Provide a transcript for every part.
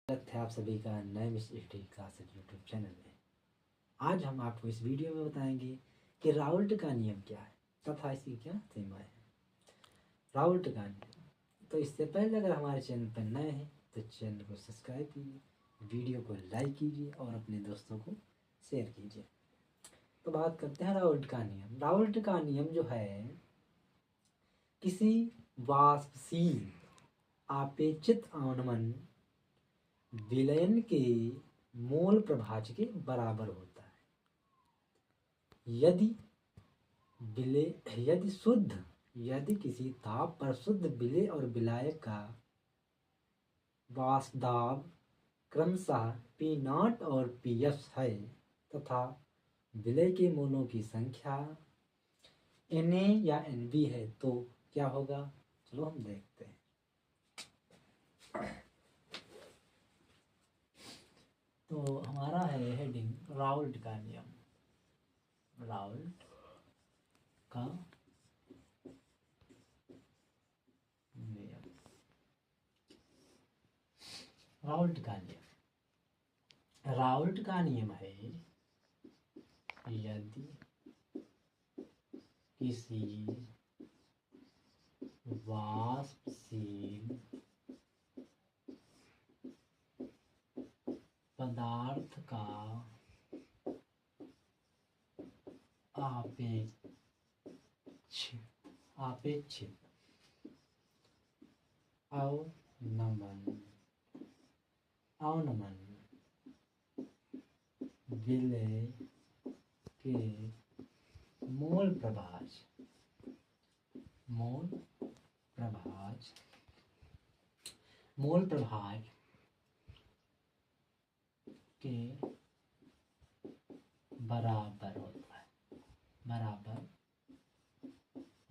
स्वागत है आप सभी का नए miss study classes YouTube channel में। आज हम आपको इस वीडियो में बताएंगे कि राउल्ट का नियम क्या है तथा इसकी क्या सीमाएं हैं। राउल्ट का नियम, तो इससे पहले अगर हमारे चैनल पर नए हैं तो चैनल को सब्सक्राइब कीजिए, वीडियो को लाइक कीजिए और अपने दोस्तों को शेयर कीजिए। तो बात करते हैं राउल्ट का नियम। राउल्ट का नियम जो है किसी वाष्पशील आपेक्षित आनमन विलयन के मोल प्रभाज्य के बराबर होता है। यदि किसी ताप पर शुद्ध विलेय और विलायक का वाष्प दाब क्रमशः P0 और Pf है तथा विलेय के मोलों की संख्या Na या Nb है तो क्या होगा, चलो हम देखते हैं। तो हमारा है हेडिंग राउल्ट का नियम। राउल्ट का नियम, राउल्ट का नियम। राउल्ट का नियम है यदि किसी वाष्पशील पदार्थ का आपेक्षित अवनमन विलेय के मोल प्रभाज्य के बराबर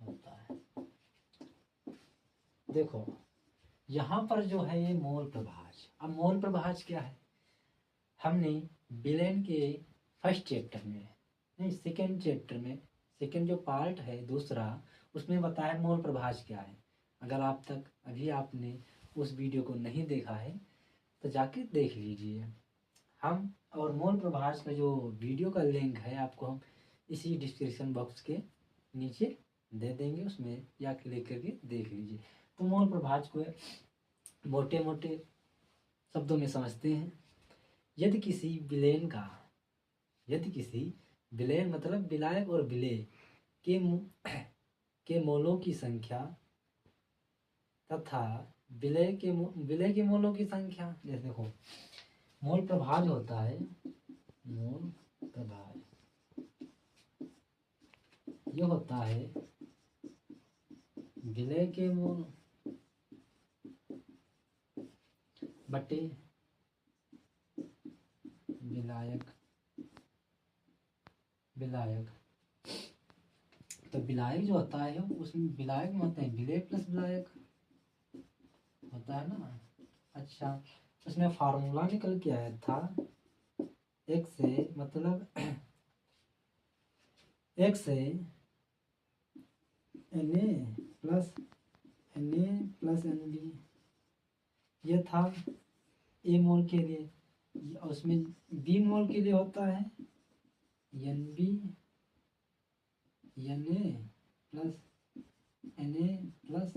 होता है। देखो यहाँ पर जो है ये मोल प्रभाज्य। अब मोल प्रभाज्य क्या है, हमने विलेयन के फर्स्ट चैप्टर में नहीं सेकेंड चैप्टर में सेकेंड जो पार्ट है दूसरा, उसमें बताया मोल प्रभाज्य क्या है। अगर आप तक अभी आपने उस वीडियो को नहीं देखा है तो जाके देख लीजिए। हम और मोल प्रभाज्य का जो वीडियो का लिंक है आपको हम इसी डिस्क्रिप्शन बॉक्स के नीचे दे देंगे, उसमें या क्लिक करके देख लीजिए। तो मोल प्रभाज्य को मोटे मोटे शब्दों में समझते हैं। यदि किसी विलेयन मतलब विलायक और विलेय के मोलों की संख्या तथा विलेय के मोलों की संख्या, जैसे देखो मोल प्रभाज्य होता है, मोल प्रभाज्य ये होता है विलेय के मोल बटे विलायक। तो विलायक जो होता है उसमें विलायक में होता है विलेय प्लस विलायक होता है ना। अच्छा, उसमें फार्मूला निकल के आया था एक से मतलब एक से Na प्लस Nb ये था ए मोल के लिए, उसमें बी मोल के लिए होता है Nb Na प्लस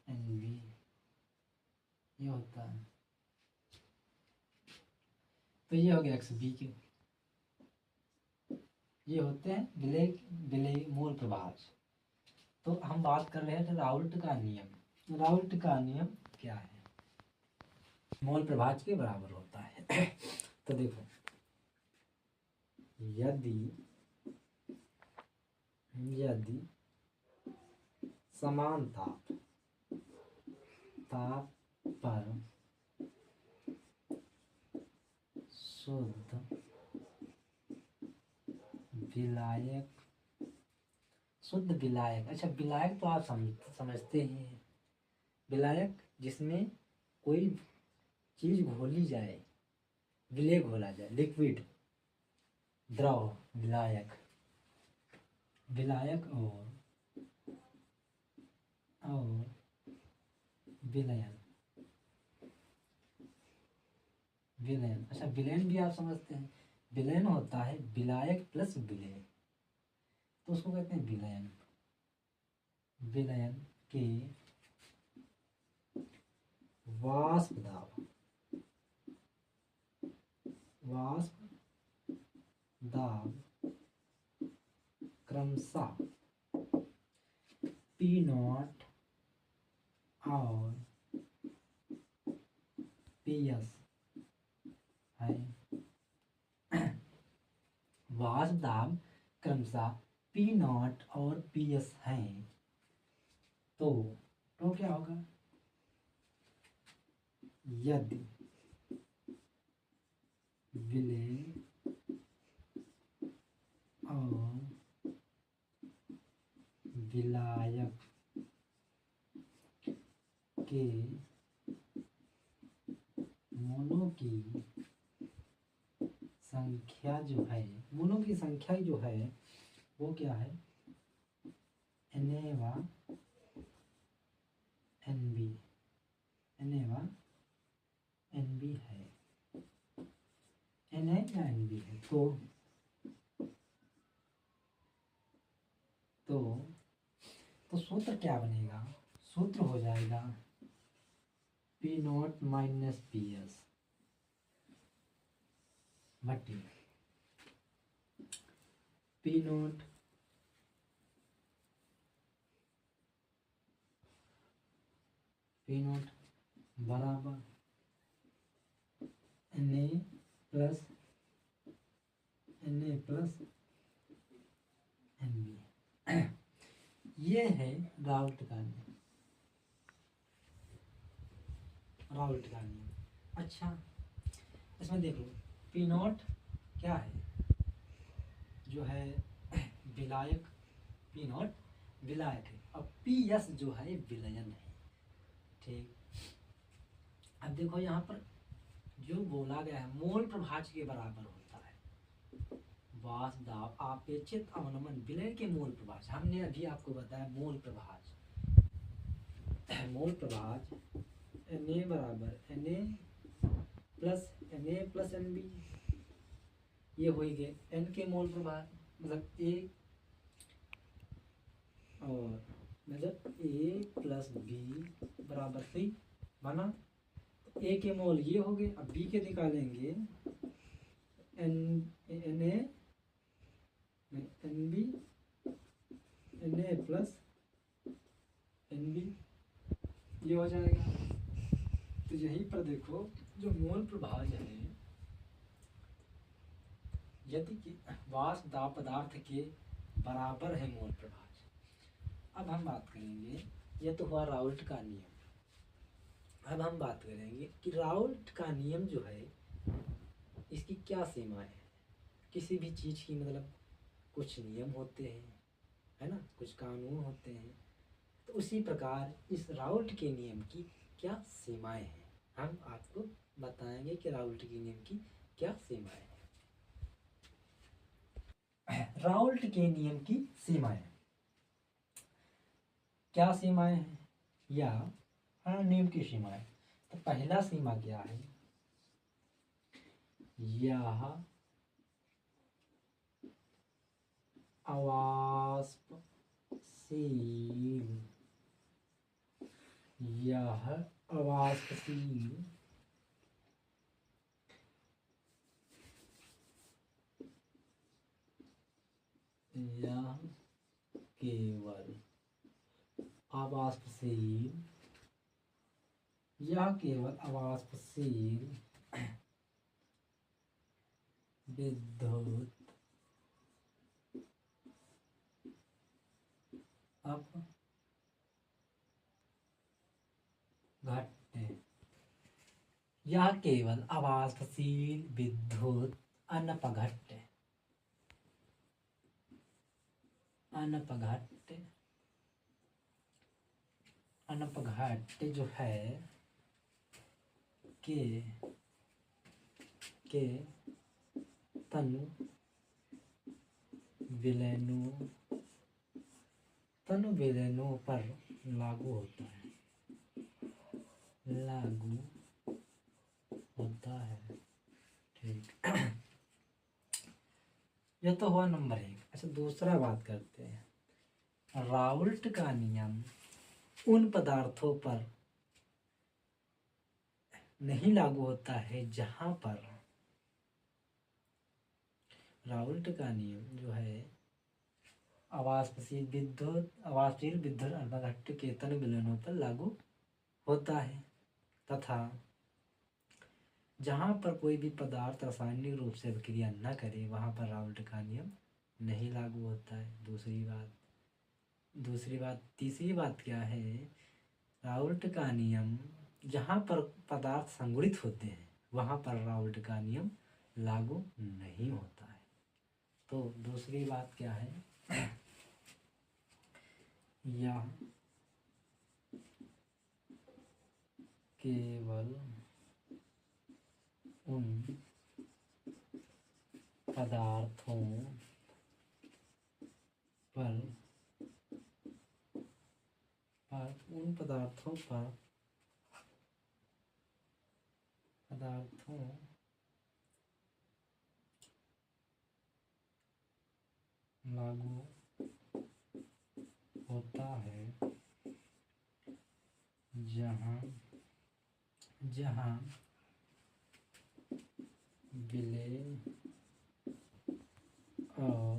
Nb ये होता है। तो ये हो गया XB के, ये होते हैं विलेय मोल प्रभाज्य। तो हम बात कर रहे थे राउल्ट का नियम। राउल्ट का नियम क्या है, मोल प्रभाज्य के बराबर होता है। तो देखो यदि समान ताप पर शुद्ध विलायक, अच्छा विलायक तो आप समझते ही हैं। विलायक जिसमें कोई चीज घोली जाए, विलेय घोला जाए, लिक्विड द्रव विलायक और विलयन विलयन। अच्छा, विलयन भी आप समझते हैं, विलयन होता है विलायक प्लस विलय, तो उसको कहते हैं विलयन। विलयन के वाष्प दाब, वाष्प दाब क्रमशः पी नॉट और पी एस है। वाष्प दाब क्रमशः पी नॉट और पी एस हैं, तो क्या होगा, यदि विलय और विलायक के मोनों की संख्या जो है, मोनों की संख्या जो है वो क्या है, Na व Nb, Na व Nb है, Na या Nb है, तो सूत्र क्या बनेगा, सूत्र हो जाएगा P not minus P S बटे पी नॉट बराबर Na प्लस Nb। ये है राउल्ट का नियम, राउल्ट का नियम। अच्छा, इसमें देख लो पी नॉट क्या है, जो है विलायक, पी नॉट विलायक है, और पी एस जो है विलयन है। ठीक, अब देखो यहाँ पर जो बोला गया है मोल प्रभाज के बराबर होता है, वाष्प दाब अपेक्षित अवनमन विलय के मोल प्रभाज। हमने अभी आपको बताया मोल प्रभाज, मोल प्रभाज Na बराबर Na प्लस Nb, ये हो गए N के मोल प्रभाज, मतलब A और मतलब A प्लस B बराबर C बना। A के मोल ये हो गए, अब B के निकालेंगे Na Nb Na plus Nb, ये हो जाएगा। तो यहीं पर देखो जो मोल प्रभाज है, यदि कि वाष्प दाब पदार्थ के बराबर है मोल प्रभाज। अब हम बात करेंगे, यह तो हुआ राउल्ट का नियम। अब हम बात करेंगे कि राउल्ट का नियम जो है इसकी क्या सीमाएं है। किसी भी चीज़ की मतलब कुछ नियम होते हैं, है ना, कुछ कानून होते हैं, तो उसी प्रकार इस राउल्ट के नियम की क्या सीमाएं हैं, हम आपको बताएंगे कि राउल्ट के नियम की क्या सीमाएं हैं। राउल्ट के नियम की सीमाएं, क्या सीमाएं हैं या नियम की सीमाएं। तो पहला सीमा क्या है, यह अवाष्पशील, यह अवाष्पशील यह केवल अवाष्पशील, यह केवल अवाष्पशील विद्युत अपघट्य, यह केवल अवाष्पशील विद्युत अनपघट्य अनपघट्य जो है के तनु विलयनों पर लागू होता है, ठीक। यह तो हुआ नंबर 1। अच्छा, दूसरा बात करते हैं। राउल्ट का नियम उन पदार्थों पर नहीं लागू होता है जहां पर राउल्ट का नियम जो है आवासशील विद्युत अर्धघट्ट केतन विलयनों पर लागू होता है, तथा जहां पर कोई भी पदार्थ रासायनिक रूप से अभिक्रिया न करे वहां पर राउल्ट का नियम नहीं लागू होता है। दूसरी बात तीसरी बात क्या है? राउल्ट का नियम जहां पर पदार्थ संगुणित होते हैं वहां पर राउल्ट का नियम लागू नहीं होता है। तो दूसरी बात क्या है? यह केवल उन पदार्थों पर लागू होता है जहां विलेय और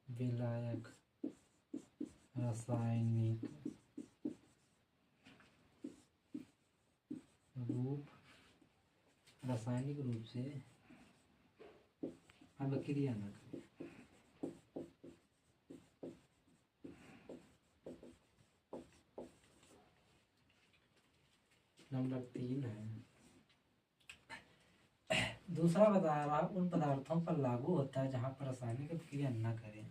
विलायक रासायनिक रूप से अभिक्रिया न करें। नंबर 3 है, दूसरा बता रहा उन पदार्थों पर लागू होता है जहां पर रासायनिक अभिक्रिया न करें।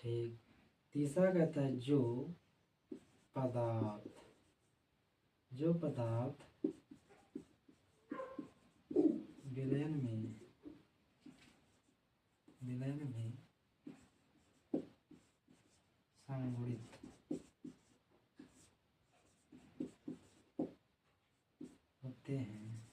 ठीक। तीसरा कहता है जो पदार्थ विलयन में संगुणित होते हैं वहाँ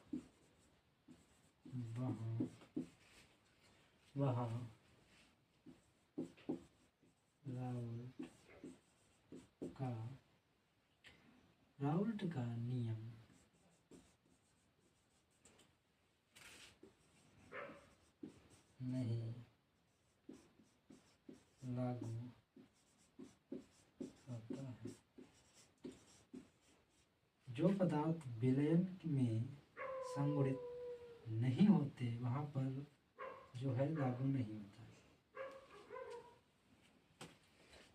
राउल्ट का नियम नहीं लागू होता है। जो पदार्थ विलयन में संगुणित नहीं होते वहां पर जो है लागू नहीं होता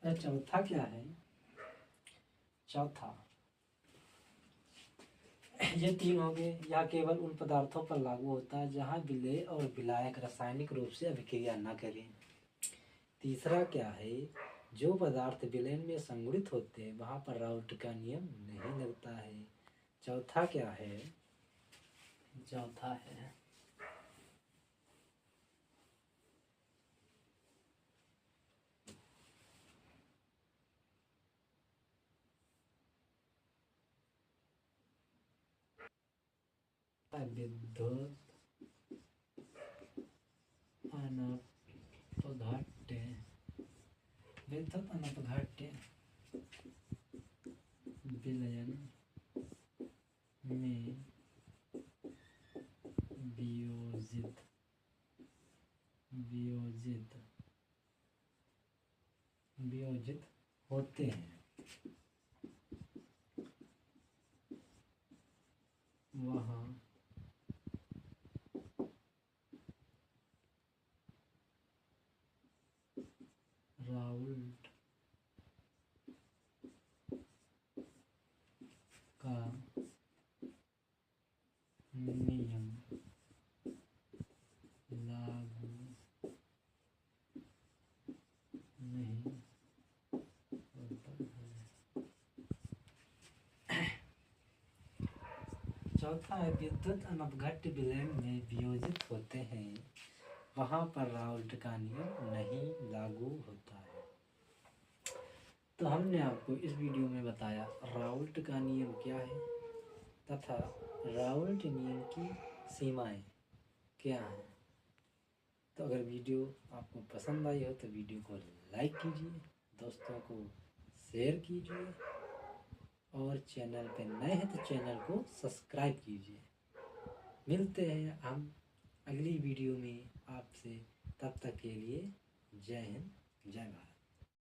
है। चौथा क्या है? चौथा, ये 3 हो गए। या केवल उन पदार्थों पर लागू होता है जहां विलेय और विलायक रासायनिक रूप से अभिक्रिया न करें। तीसरा क्या है? जो पदार्थ विलयन में संगुणित होते हैं वहां पर राउल्ट का नियम नहीं लगता है। चौथा क्या है? चौथा है विद्युत अनपघट्य विलयन में वियोजित होते हैं वहाँ राउल्ट का नियम लागू नहीं होता है। चौथा है विद्युत अनपघट्य विलयन में वियोजित होते हैं वहां पर राउल्ट का नियम नहीं लागू होता है। तो हमने आपको इस वीडियो में बताया राउल्ट का नियम क्या है, तथा राउल्ट नियम की सीमाएं क्या हैं। तो अगर वीडियो आपको पसंद आई हो तो वीडियो को लाइक कीजिए, दोस्तों को शेयर कीजिए और चैनल पे नए हैं तो चैनल को सब्सक्राइब कीजिए। मिलते हैं हम अगली वीडियो में आपसे, तब तक के लिए जय हिंद जय भारत।